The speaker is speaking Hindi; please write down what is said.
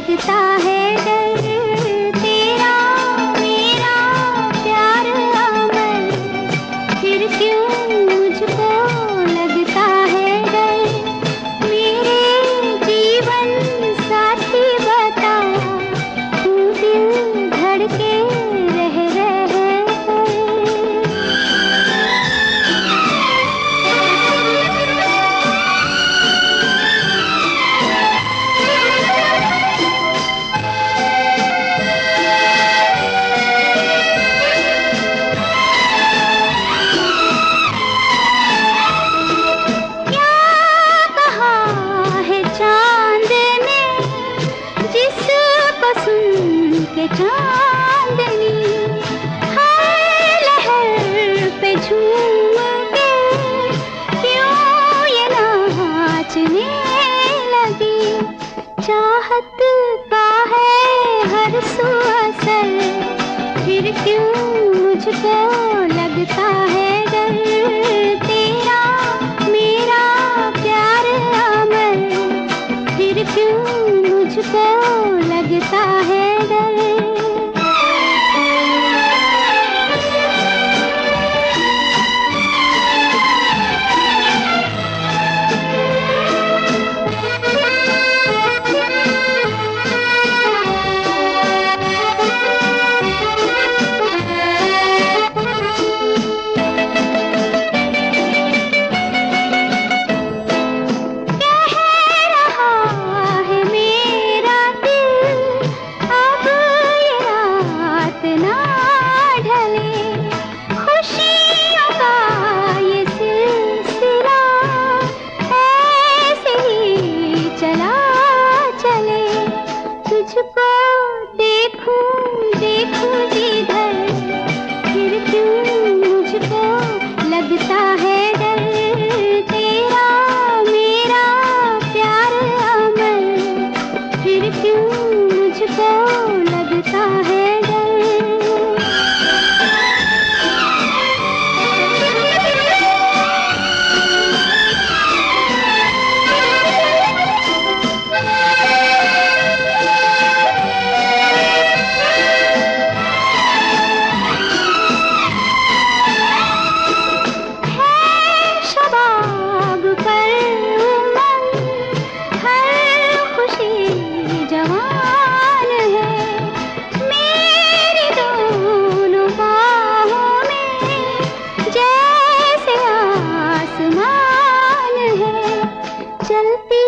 लगता है डर, तेरा मेरा प्यार अमर, फिर क्यों मुझको लगता है डर। मेरे जीवन साथी बता, तू दिल धड़के रह के चांदनी हर लहर पे झूम के क्यों ये नाचने लगी। चाहत का है हर सू असर, फिर क्यों मुझको लगता है डर। तेरा मेरा प्यार अमर, फिर क्यों मुझको लगता है डर। तुझको देखूं देखूं जिधर, फिर क्यों मुझको लगता है डर। तेरा मेरा प्यार अमर, फिर क्यों मुझको लगता है डर। चलती